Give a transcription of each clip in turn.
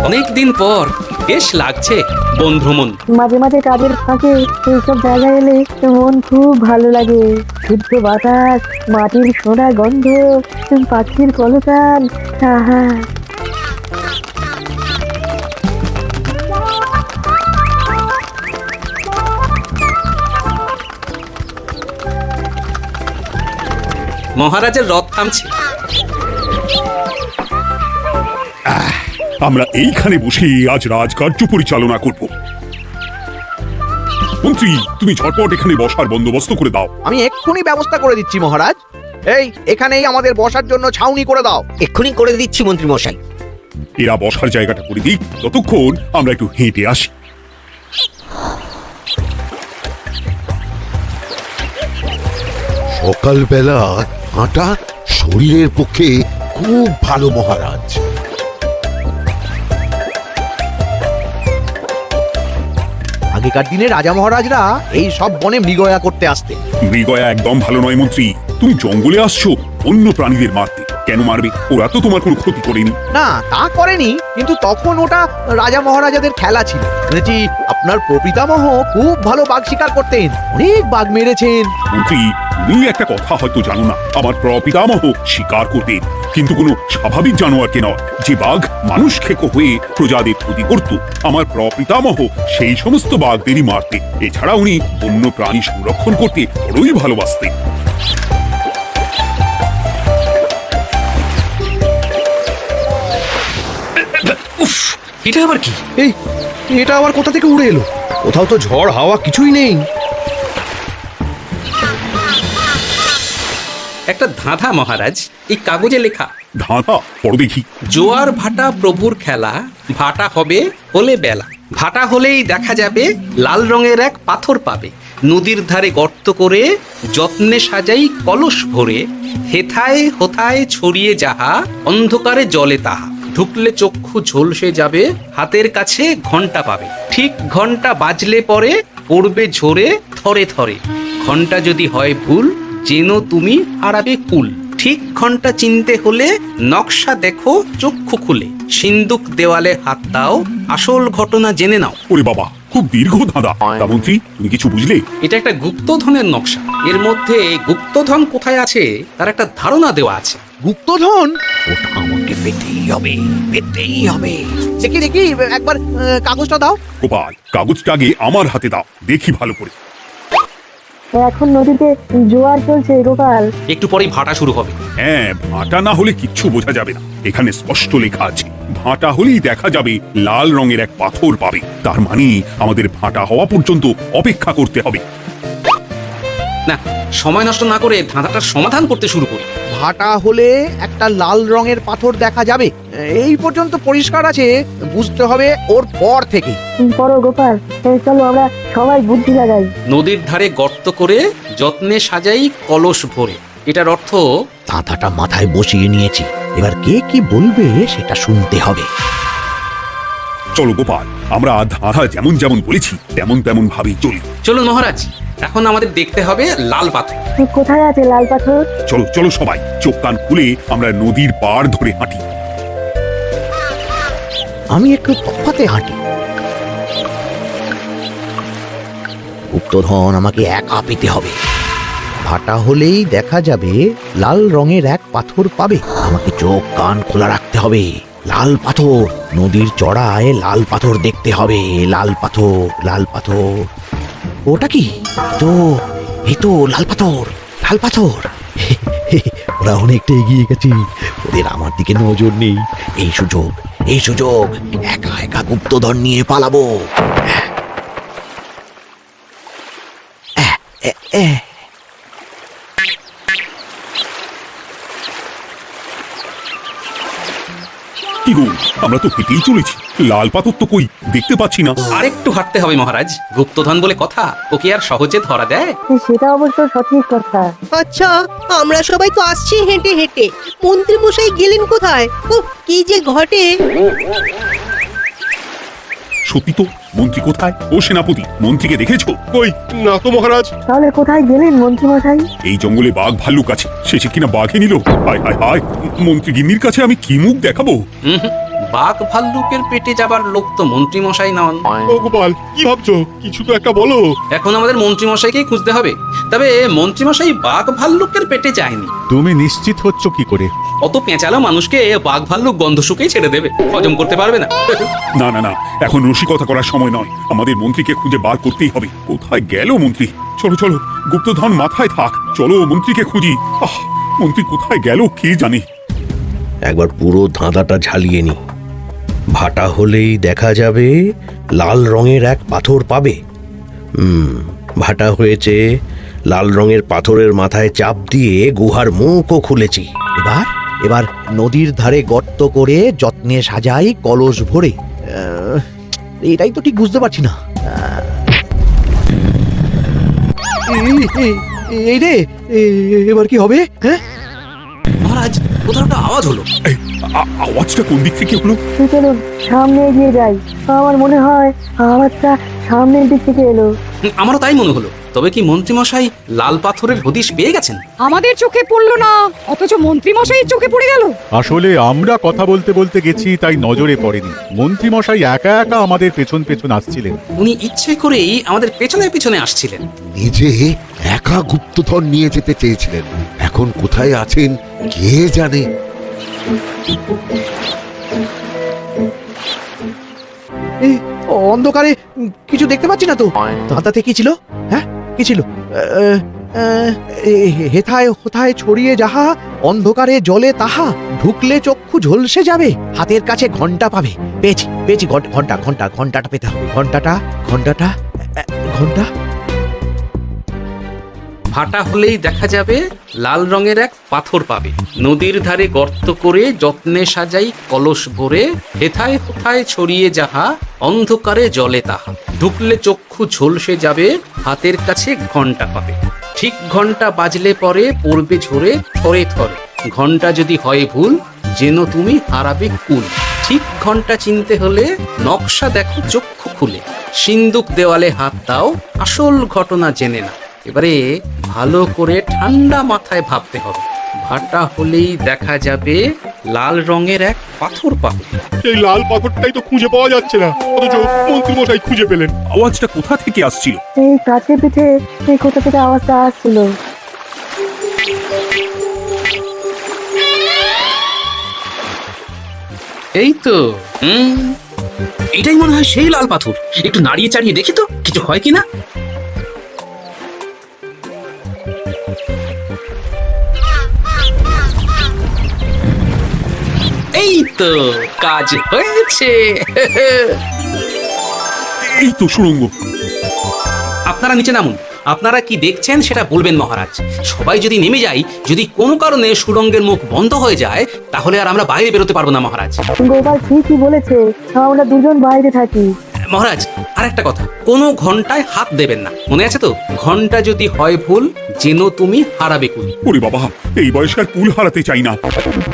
অনেকদিন পর বেশ লাগছে বন ভ্রমণ। মাঝে মাঝে কাজের ফাঁকে এইসব জায়গায় এলে মন খুব ভালো লাগে। শুদ্ধ বাতাস, মাটির সোনা গন্ধ, পাখির কলতান, আহা। মহারাজের রথ থামছে। আমরা এইখানে বসে আজ রাজকার্য পরিচালনা করব। মন্ত্রী, তুমি ঝটপট এখানে বসার বন্দোবস্ত করে দাও। আমি এক্ষুনি ব্যবস্থা করে দিচ্ছি মহারাজ। এখানেই আমাদের বসার জন্য ছাউনি করে দাও। এক্ষুনি করে দিচ্ছি মন্ত্রী মশাই। এরা বসার জায়গাটা করে দিক, ততক্ষণ আমরা একটু হেঁটে আসি। সকালবেলা হাঁটা শরীরের পক্ষে খুব ভালো মহারাজ। আগেকার দিনে রাজা মহারাজরা এই সব বনে মৃগয়া করতে আসতেন। মৃগয়া একদম ভালো নয় মন্ত্রী। তুমি জঙ্গলে আসছো অন্য প্রাণীদের মারতে। কেন মারবে? ওরা তো তোমার কোনো ক্ষতি করেনি। না, তা করেনি, কিন্তু তখন ওটা রাজা মহারাজাদের খেলা ছিল। শুনেছি আপনার প্রপিতামহ খুব ভালো বাঘ শিকার করতেন, অনেক বাঘ মেরেছেন। মন্ত্রী, তুমি একটা কথা হয়তো জানো না। আমার প্রপিতামহ শিকার করতেন, কিন্তু কোনো স্বাভাবিক জানোয়ারকে নয়, যে বাঘ মানুষ খেকো হয়ে প্রজাদের ক্ষতি করত। আমার প্রপিতামহ সেই সমস্ত বাঘদেরই মারতেন। এছাড়া উনি অন্য প্রাণী সংরক্ষণ করতে বড়ই ভালোবাসতেন। উফ, এটা আবার কি? এটা আবার কোথা থেকে উড়ে এলো? কোথাও তো ঝড় হাওয়া কিছুই নেই। একটা ধাঁধা মহারাজ, এই কাগজে লেখা। ধাঁধা পড়ো দেখি। জোয়ার ভাটা প্রভুর খেলা, ভাটা হবে হলে বেলা, ভাটা হলেই দেখা যাবে লাল রঙের এক পাথর পাবে, নদীর ধারে গর্ত করে যত্নে সাজাই কলস ভরে, হেথায় হোথায় ছড়িয়ে যাহা, অন্ধকারে জলে তাহা, ঢুকলে চক্ষু ঝলসে যাবে, হাতের কাছে ঘন্টা পাবে, ঠিক ঘন্টা বাজলে পরে পড়বে ঝরে থরে থরে, ঘন্টা যদি হয় ভুল যেন তুমি হারাবে কুল, ঠিক ঘন্টা চিনতে হলে নকশা দেখো চক্ষু খুলে, সিন্দুক দেওয়ালে হাত দাও, আসল ঘটনা জেনে নাও। ওরে বাবা, খুব দীর্ঘ ধাঁধা। তা মন্ত্রী, তুমি কিছু বুঝলে? এটা একটা গুপ্তধনের নকশা। এর মধ্যে গুপ্তধন কোথায় আছে তার একটা ধারণা দেওয়া আছে। গুপ্তধন? ওটা আমাকে পেতেই হবে, পেতেই হবে। দেখি দেখি একবার কাগজটা দাও। গোপাল, কাগজটা আগে আমার হাতে দাও, দেখি ভালো করে। এখন নদীতে জোয়ার চলছে গোপাল। একটু পরেই ভাটা শুরু হবে। হ্যাঁ, ভাটা না হলে কিচ্ছু বোঝা যাবে না। এখানে স্পষ্ট লেখা আছে, ভাটা হলেই দেখা যাবে লাল রঙের এক পাথর পাবে। তার মানে আমাদের ভাটা হওয়া পর্যন্ত অপেক্ষা করতে হবে। না, সময় নষ্ট না করে ধাঁধাটার সমাধান করতে শুরু করি। ভাটা হলে একটা লাল রঙের পাথর দেখা যাবে, এই পর্যন্ত পরিষ্কার আছে। বুঝতে হবে ওর পর থেকে। পড়ো গোপাল, চলো আমরা সবাই বুদ্ধি লাগাই। নদীর ধারে গর্ত করে যত্নে সাজাই কলস ভরে। এটার অর্থ, ধাঁধাটা মাথায় বসিয়ে নিয়েছি, এবার কে কি বলবে সেটা শুনতে হবে। চলো গোপাল, আমরা ধাঁধা যেমন যেমন বলেছি তেমন তেমন ভাবেই চলি। চলুন মহারাজ, এখন আমাদের দেখতে হবে লাল পাথর। কোথায় আছে লাল পাথর? চলো চলো সবাই, চোখ কান খুলে আমরা নদীর পাড় ধরে হাঁটি। আমি একটু তফাতে হাঁটি। গুপ্তধন আমাকে একা পেতে হবে। ভাটা হলেই দেখা যাবে লাল রঙের এক পাথর পাবে। আমাকে চোখ কান খোলা রাখতে হবে। লাল পাথর, নদীর চড়ায় লাল পাথর দেখতে হবে। লাল পাথর, লাল পাথর। ওটা কি? এই তো লাল পাথর, লাল পাথর। ওরা অনেকটা এগিয়ে গেছে, ওদের আমার দিকে নজর নেই। এই সুযোগ, এই সুযোগ, একা একা গুপ্তধন নিয়ে পালাবো। কি গো, আমরা তো হেঁটেই চলেছি, লাল পাথর তো কই দেখতে পাচ্ছি না। আরেকটু হাঁটতে হবে মহারাজ, গুপ্তধন বলে কথা, ওকে আর সহজে ধরা দেয়? সেটা অবশ্য সঠিক কথা। আচ্ছা, আমরা সবাই তো আসছি হেঁটে হেঁটে, মন্ত্রী মশাই গেলেন কোথায়? উফ, কি যে ঘটে। সত্যি তো, মন্ত্রী কোথায়? ও সেনাপতি, মন্ত্রীকে দেখেছো? কই না তো মহারাজ। তাহলে কোথায় গেলেন মন্ত্রী মশাই? এই জঙ্গলে বাঘ ভাল্লুক আছে, শেষে কিনা বাঘে নিল। হায় হায় হায়, মন্ত্রী গিন্নির কাছে আমি কি মুখ দেখাবো? বাঘ ভাল্লুকের পেটে যাবার লোক তো মন্ত্রী মশাই নন। ও গোপাল, কি ভাবছো? কিছু তো একটা বলো। এখন আমাদের মন্ত্রী মশাইকেই খুঁজতে হবে। তবে মন্ত্রী মশাই বাঘ ভাল্লুকের পেটে যায়নি। তুমি নিশ্চিত হচ্ছ কি করে? অত পেঁচালো মানুষকে বাঘ ভাল্লুক গন্ধ শুকেই ছেড়ে দেবে, হজম করতে পারবে না। না না না, এখন রসিকতা করার সময় নয়। আমাদের মন্ত্রীকে খুঁজে বার করতেই হবে। কোথায় গেল মন্ত্রী? চলো চলো, গুপ্তধন মাথায় থাক, চলো মন্ত্রীকে খুঁজি। মন্ত্রী কোথায় গেল কে জানে। একবার পুরো ধাঁধাটা ঝালিয়ে নি। ভাটা হলেই দেখা যাবে লাল রঙের এক পাথর পাবে। ভাটা হয়েছে, লাল রঙের পাথরের মাথায় চাপ দিয়ে গুহার মুখও খুলেছি। এবার এবার নদীর ধারে গর্ত করে যত্নে সাজাই কলস ভরে। এটাই তো ঠিক বুঝতে পারছি না। এই রে, এবার কি হবে? হ্যাঁ মহারাজ, কোথাও একটা আওয়াজ হলো। এই, আওয়াজটা কোন দিক থেকে হলো? চলুন সামনে এগিয়ে যাই। আমার মনে হয় আওয়াজটা সামনের দিক থেকে এলো। আমারও তাই মনে হলো। তবে কি মন্ত্রী মশাই লাল পাথরের হদিশ পেয়ে গেছেন? আমাদের চোখে পড়লো না, অথচ মন্ত্রী মশাইয়ের চোখে পড়ে গেল। আসলে আমরা কথা বলতে বলতে গেছি, তাই নজরে পড়েনি। মন্ত্রী মশাই একা একা আমাদের পেছন পেছন আসছিলেন। উনি ইচ্ছে করেই আমাদের পেছনে পেছনে আসছিলেন। নিজে একা গুপ্তধন নিয়ে যেতে চেয়েছিলেন, এখন কোথায় আছেন কে জানে। এই অন্ধকারে কিছু দেখতে পাচ্ছি না তো। দাঁতাতে কি ছিল? হ্যাঁ, কি ছিল? হেথায় হোথায় ছড়িয়ে যাহা, অন্ধকারে জলে তাহা, ঢুকলে চক্ষু ঝলসে যাবে, হাতের কাছে ঘন্টা পাবে। পেয়েছি পেয়েছি, ঘন্টা ঘন্টা ঘন্টাটা পেতে হবে। ঘন্টাটা ঘন্টাটা ঘন্টা। ভাটা হলেই দেখা যাবে লাল রঙের এক পাথর পাবে। নদীর ধারে গর্ত করে যত্নে সাজাই কলস ভরে, হেথায় হোথায় ছড়িয়ে যাহা, অন্ধকারে জলে তাহা, ঢুকলে চক্ষু ঝলসে যাবে, হাতের কাছে ঘন্টা পাবে। ঠিক ঘন্টা বাজলে পরে পড়বে ঝরে থরে থরে, ঘন্টা যদি হয় ভুল যেন তুমি হারাবে কুল। ঠিক ঘন্টা চিনতে হলে নকশা দেখো চক্ষু খুলে, সিন্দুক দেওয়ালে হাত দাও, আসল ঘটনা জেনে না। এবারে ভালো করে ঠান্ডা মাথায় ভাবতে হবে। ভাটা হলেই দেখা যাবে লাল রঙের এক পাথর পাবে। এই লাল পাথরটাই তো খুঁজে পাওয়া যাচ্ছে না, অথচ মন্ত্রী মশাই খুঁজে পেলেন। আওয়াজটা কোথা থেকে আসছিল? এই কাছে পিঠে এই কোথা থেকে আওয়াজটা আসছিল। এই তো এটাই মনে হয় সেই লাল পাথর। একটু নাড়িয়ে চাড়িয়ে দেখি তো কিছু হয় কিনা। এই তো কাজ হয়েছে। এই তো সুড়ঙ্গ। আপনারা নিচে নামুন। আপনারা কি দেখছেন সেটা বলবেন মহারাজ। সবাই যদি নেমে যাই, যদি কোনো কারণে সুড়ঙ্গের মুখ বন্ধ হয়ে যায়, তাহলে আর আমরা বাইরে বেরোতে পারবো না মহারাজ। গোপাল ঠিকই বলেছে, আমরা দুজন বাইরে থাকি। মহারাজ, আর একটা কথা, কোনো ঘন্টায় হাত দেবেন না, মনে আছে তো? ঘন্টা যদি হয় ভুল যেন তুমি হারাবে কুল। ওরে বাবা, এই বয়সকার কুল হারাতে চাই না।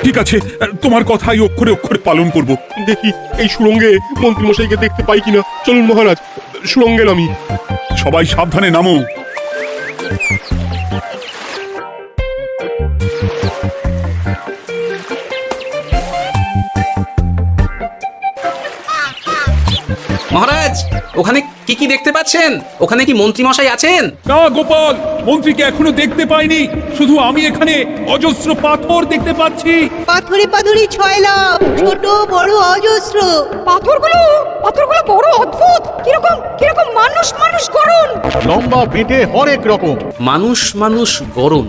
ঠিক আছে, তোমার কথাই অক্ষরে অক্ষরে পালন করব। দেখি এই সুড়ঙ্গে মন্ত্রী মশাইকে দেখতে পাই কিনা। চলুন মহারাজ, সুড়ঙ্গে নামি। সবাই সাবধানে নামো। মহারাজ, ওখানে কি কি দেখতে পাচ্ছেন? ওখানে কি মন্ত্রী মশাই আছেন? না গোপাল, মন্ত্রীকে এখনো দেখতে পাইনি। শুধু আমি এখানে অজস্র পাথর দেখতে পাচ্ছি। পাথরে পাথরে ছয় লাভ, ছোট বড় অজস্র। পাথরগুলো বড় অদ্ভুত, কিরকম কিরকম মানুষ মানুষ গড়ন। লম্বা বেটে হরেক রকম। মানুষ মানুষ গরম,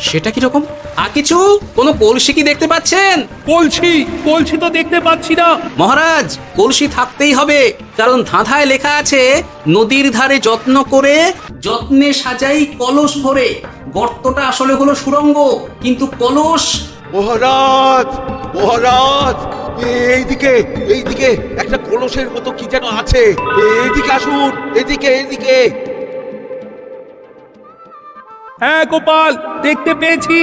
সেটা কি রকম? আর কিছু কোনো কলসি কি দেখতে পাচ্ছেন? কলসি তো দেখতে পাচ্ছি না। মহারাজ, কলসি থাকতেই হবে, কারণ ধাঁধায় লেখা আছে নদীর ধারে যত্ন করে যত্নে সাজাই কলস ভরে। গর্তটা আসলে হলো সুড়ঙ্গ, কিন্তু কলস। মহারাজ, মহারাজ, এইদিকে এইদিকে একটা কলসের মতো কি যেন আছে। এইদিকে আসুন, এদিকে এদিকে। হ্যাঁ গোপাল, দেখতে পেয়েছি।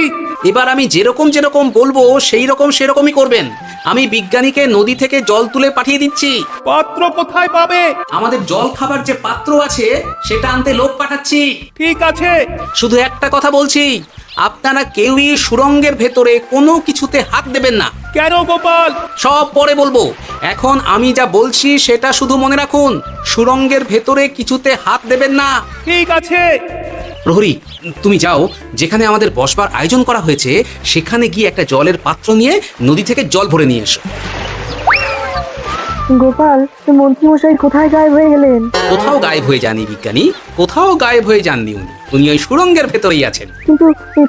এবার আমি যেরকম যেরকম বলবো সেই রকম সেরকমই করবেন। আমি বিজ্ঞানীকে নদী থেকে জল তুলে পাঠিয়ে দিচ্ছি। পাত্র কোথায় পাবে? আমাদের জল খাবার যে পাত্র আছে সেটা আনতে লোক পাঠাচ্ছি। ঠিক আছে। শুধু একটা কথা বলছি, আপনারা কেউই সুড়ঙ্গের ভেতরে কোনো কিছুতে হাত দেবেন না। কেন গোপাল? সব পরে বলবো, এখন আমি যা বলছি সেটা শুধু মনে রাখুন। সুড়ঙ্গের ভেতরে কিছুতে হাত দেবেন না। ঠিক আছে। প্রহরী, তুমি যাও, যেখানে আমাদের বসবার আয়োজন করা হয়েছে সেখানে গিয়ে একটা জলের পাত্র নিয়ে নদী থেকে জল ভরে নিয়ে এসো। গোপাল, মন্ত্রীমশাই কোথায় গায়েব হয়ে গেলেন? কোথাও গায়েব হয়ে যাননি বিজ্ঞানী, কোথাও গায়েব হয়ে যাননি উনি ওই সুড়ঙ্গের ভেতরেই আছেন। কিন্তু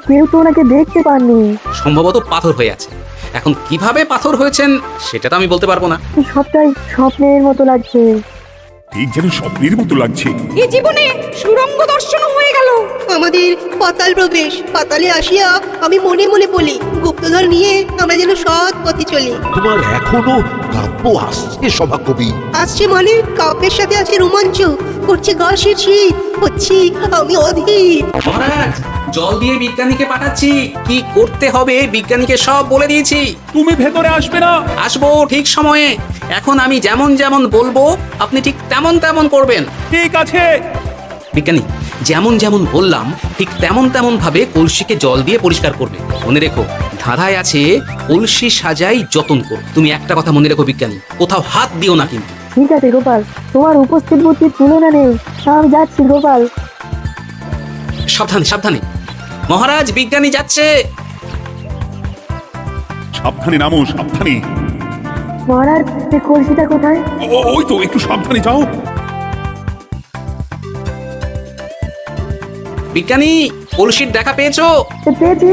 কেউ তো ওনাকে দেখতে পাননি। সম্ভবত পাথর হয়ে আছে। এখন কিভাবে পাথর হয়েছেন সেটা তো আমি বলতে পারবো না। সবটাই স্বপ্নের মতো লাগছে। ঠিক যেন স্বপ্নের মতো লাগছে। এই জীবনে সুরঙ্গ দর্শন হয়ে গেল। আমাদের পাতাল প্রবেশ। পাতালে আসিয়া আমি মনে মনে বলি, গুপ্তধন নিয়ে আমরা যেন সৎ পথে চলি। তোমার এখনো কাব্য আসছে সভাকবি? আসছে মানে কাব্যের সাথে আছে রোমাঞ্চ, করছে গা শীত, হচ্ছি আমি অধীর। মহারাজ, জল দিয়ে বিজ্ঞানীকে পাঠাচ্ছি। কি করতে হবে বিজ্ঞানীকে সব বলে দিয়েছি। তুমি ভেতরে আসবে না? আসবো ঠিক সময়ে। এখন আমি যেমন যেমন বলবো আপনি ঠিক তেমন তেমন করবেন। ঠিক আছে। বিজ্ঞানী, যেমন যেমন বললাম ঠিক তেমন তেমন ভাবে কলসিকে জল দিয়ে পরিষ্কার করবে। মনে রেখো, ধাঁধায় আছে কলসি সাজাই যতন কর। তুমি একটা কথা মনে রেখো বিজ্ঞানী, কোথাও হাত দিও না কিন্তু। ঠিক আছে গোপাল, তোমার উপস্থিত বুদ্ধির তুলনা নেই। আমি যাচ্ছি গোপাল। সাবধানে সাবধানে। মহারাজ, বিজ্ঞানী যাচ্ছে। সাবধানে নামো, সাবধানে। মহারাজ, কলসিটা কোথায়? ওই তো, একটু সাবধানে যাও। বিজ্ঞানী, কলসির দেখা পেয়েছো? পেয়েছি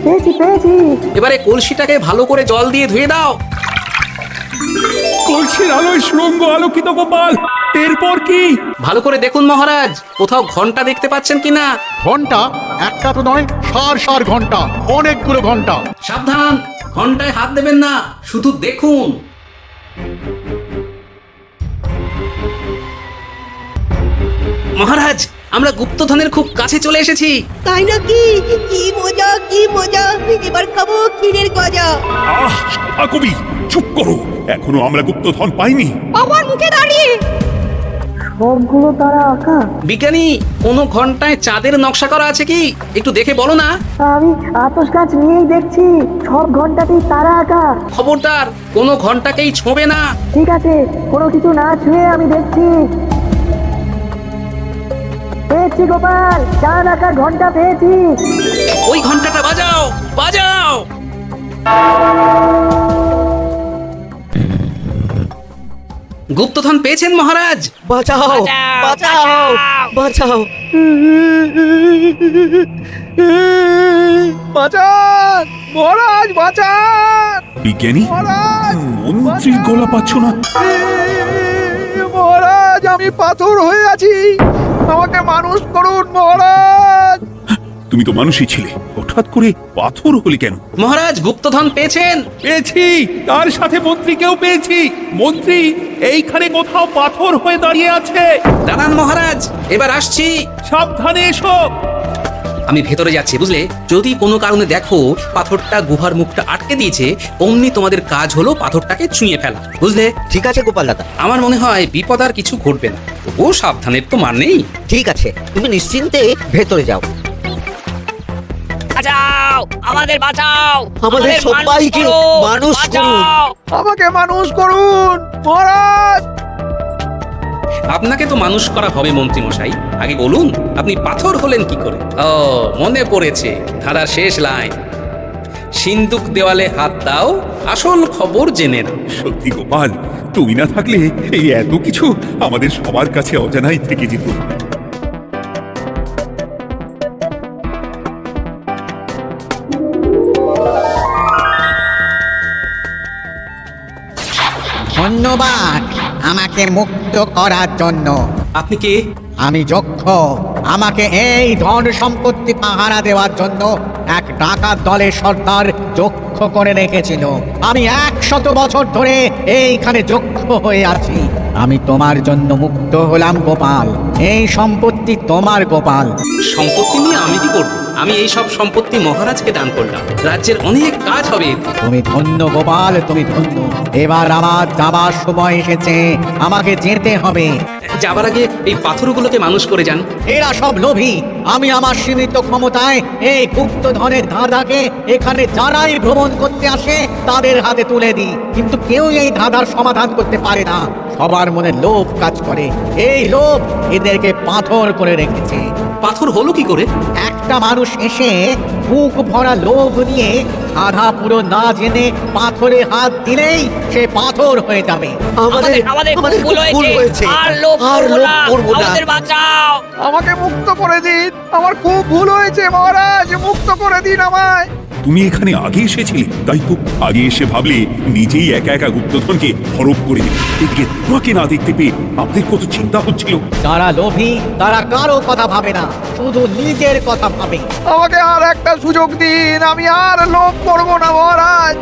পেয়েছি পেয়েছি। এবারে কলসিটাকে ভালো করে জল দিয়ে ধুয়ে দাও। কলসির আলোয় সুড়ঙ্গ আলোকিত গোপাল। এরপর কি? ভালো করে দেখুন মহারাজ, কোথাও ঘন্টা দেখতে পাচ্ছেন কিনা। ঘন্টা? একটা তো নয়, সার ঘন্টা, অনেকগুলো ঘন্টা। সাবধান, ঘন্টায় হাত দেবেন না, শুধু দেখুন। মহারাজ, আমরা গুপ্তধনের খুব কাছে চলে এসেছি। তাই নাকি? কি মজা কি মজা! এবার খাবো ক্ষীরের গজা। আহ, সভাকবি চুপ করো। এখনো আমরা গুপ্তধন পাইনি। আমার মুখে দাঁড়িয়ে সবগুলো তারা আঁকা। বিজ্ঞানী, কোনো ঘন্টায় চাঁদের নকশা করা আছে কি? একটু দেখে বলো না। আমি আতস কাজ নিয়েই দেখছি, সব ঘন্টাতেই তারা আঁকা। খবরদার, কোনো ঘন্টাকেই ছোঁবে না। ঠিক আছে, কোনো কিছু না ছুঁয়ে আমি দেখছি। পেয়েছি গোপাল, চাঁদ আঁকা ঘন্টা পেয়েছি। ওই ঘন্টাটা বাজাও, বাজাও। গুপ্তধন পেয়েছেন মহারাজ? বাঁচাও বাঁচাও বাঁচাও। বাঁচান মহারাজ, বাঁচান বিজ্ঞানী, মহারাজ। মন্ত্রীর গলা পাচ্ছ না? মহারাজ, আমি পাথর হয়ে আছি, আমাকে মানুষ করুন মহারাজ। তুমি তো মানুষই ছিলে, হঠাৎ করে পাথর হলি কেন? মহারাজ, গুপ্তধন পেয়েছেন? পেয়েছি, তার সাথে মন্ত্রীকেও পেয়েছি। মন্ত্রী এইখানে কোথাও পাথর হয়ে দাঁড়িয়ে আছে। দাঁড়ান মহারাজ, এবার আসছি। সাবধানে এসো। আমি ভেতরে যাচ্ছি, বুঝলে? যদি কোনো কারণে দেখো পাথরটা গুহার মুখটা আটকে দিয়েছে, অমনি তোমাদের কাজ হলো পাথরটাকে ছুঁয়ে ফেলা, বুঝলে? ঠিক আছে গোপাল দাদা। আমার মনে হয় বিপদ আর কিছু ঘটবে না। তবুও সাবধানের তো মান নেই। ঠিক আছে, তুমি নিশ্চিন্তে ভেতরে যাও। বাঁচাও, আমাদের বাঁচাও, আমাদের সবাইকে মানুষ করুন। আমাকে মানুষ করুন মহারাজ। আপনাকে তো মানুষ করা হবে মন্ত্রী মশাই। আগে বলুন, আপনি পাথর হলেন কি করে? ও, মনে পড়েছে ধারার শেষ লাইন, সিন্দুক দেওয়ালে হাত দাও, আসল খবর জেনে নাও। সত্যি গোপাল, তুমি না থাকলে এই এত কিছু আমাদের সবার কাছে অজানাই থেকে যেত। ধন্যবাদ আমাকে মুক্ত করার জন্য। আপনি কে? আমি যক্ষ। আমাকে এই ধন সম্পত্তি পাহারা দেওয়ার জন্য এক ডাকাত দলের সর্দার যক্ষ করে রেখেছিল। আমি 100 বছর ধরে এইখানে যক্ষ হয়ে আছি। আমি তোমার জন্য মুক্ত হলাম গোপাল। এই সম্পত্তি তোমার গোপাল। সম্পত্তি নিয়ে আমি কি করবো? আমি এই সব সম্পত্তি মহারাজকে দান করলাম। রাজ্যের অনেক কাজ হবে এতে। তুমি ধন্য গোপাল, তুমি ধন্য। এবার আমার যাবার সময় এসেছে, আমাকে যেতে হবে। যাবার আগে এই পাথরগুলোকে মানুষ করে যান। এরা সব লোভী। আমি আমার সীমিত ক্ষমতায় এই গুপ্তধনের ধাঁধাকে এখানে যারাই ভ্রমণ করতে আসে তাদের হাতে তুলে দিই, কিন্তু কেউ এই ধাঁধার সমাধান করতে পারে না। সবার মনে লোভ কাজ করে, এই লোভ এদেরকে পাথর করে রেখেছে। পাথর হলো কি করে? একটা মানুষ এসে বুক ভরা লোভ নিয়ে ধাঁধা পুরো না জেনে পাথরে হাত দিলেই সে পাথর হয়ে যাবে। আমাদের আমাদের খুব ভুল হয়েছে। আর লোভ করবো না। বাঁচাও। আমাকে মুক্ত করে দিন, আমার খুব ভুল হয়েছে মহারাজ, মুক্ত করে দিন আমায়। তুমি এখানে আগে এসেছিলে, তাই তো আগে এসে ভাবলে নিজেই একা একা গুপ্তধনকে হরপ করে দিবে। এদিকে তোমাকে না দেখতে পেয়ে আমাদের কত চিন্তা হচ্ছিল। যারা লোভী তারা কারো কথা ভাবে না, শুধু নিজের কথা ভাবে। আমাকে আর একটা সুযোগ দিন, আমি আর লোভ করব না মহারাজ।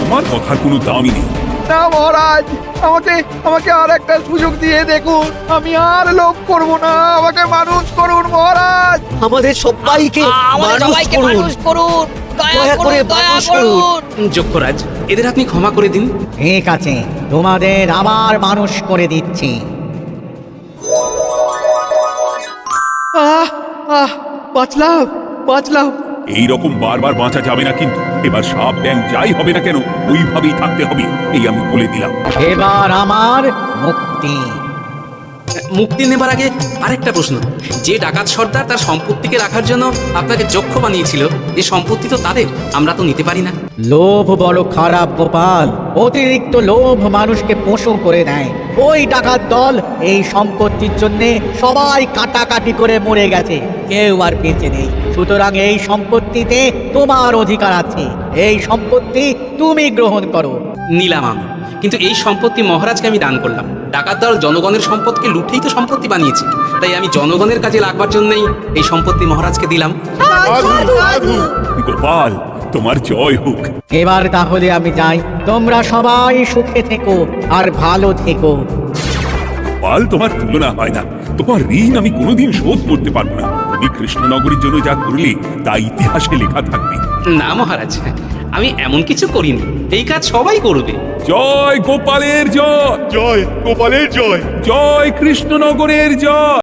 তোমার কথার কোনো দামই নেই। না মহারাজ, আমাকে আর একটা সুযোগ দিয়ে দেখুন, আমি আর লোভ করব না, আমাকে মানুষ করুন মহারাজ। আমাদের সবাইকে মানুষ করুন। দয়া করে মানুষ করুন। যক্ষরাজ, এদের আপনি ক্ষমা করে দিন। ঠিক আছে, তোমাদের আবার মানুষ করে দিচ্ছি। বাঁচলাম। এই রকম বারবার বাঁচা যাবে না, কিন্তু এবার সাপ ব্যাং যাই হবে না কেন ওইভাবেই থাকতে হবে, এই আমি বলে দিলাম। এবার আমার মুক্তি। মুক্তি নেবার আগে আরেকটা প্রশ্ন, যে ডাকাত সর্দার তার সম্পত্তিকে রাখার জন্য আপনাকে যক্ষ বানিয়েছিল, এই সম্পত্তি তো তাদের, আমরা তো নিতে পারি না। লোভ বড় খারাপ গোপাল, অতিরিক্ত লোভ মানুষকে পশু করে দেয়। ওই ডাকাত দল এই সম্পত্তির জন্য সবাই কাটাকাটি করে মরে গেছে, কেউ আর বেঁচে নেই। সুতরাং এই সম্পত্তিতে তোমার অধিকার আছে, এই সম্পত্তি তুমি গ্রহণ করো। নিলাম আমি, কিন্তু এই সম্পত্তি মহারাজকে আমি দান করলাম। ডাকাত দল জনগণের সম্পদকে লুটেই তো সম্পত্তি বানিয়েছে, তাই আমি জনগণের কাজে লাগবার জন্যই এই সম্পত্তি মহারাজকে দিলাম। গোপাল, তোমার জয় হোক। এবার তাহলে আমি যাই, তোমরা সবাই সুখে থেকো আর ভালো থেকো। গোপাল, তোমার তুলনা হয় না। তোমার ঋণ আমি কোনোদিন শোধ করতে পারবো না। তুমি কৃষ্ণনগরীর জন্য যা করলে তা ইতিহাসে লেখা থাকবে। না মহারাজ, আমি এমন কিছু করিনি, এই কাজ সবাই করবে। জয় গোপালের জয়, জয় গোপালের জয়, জয় কৃষ্ণনগরের জয়।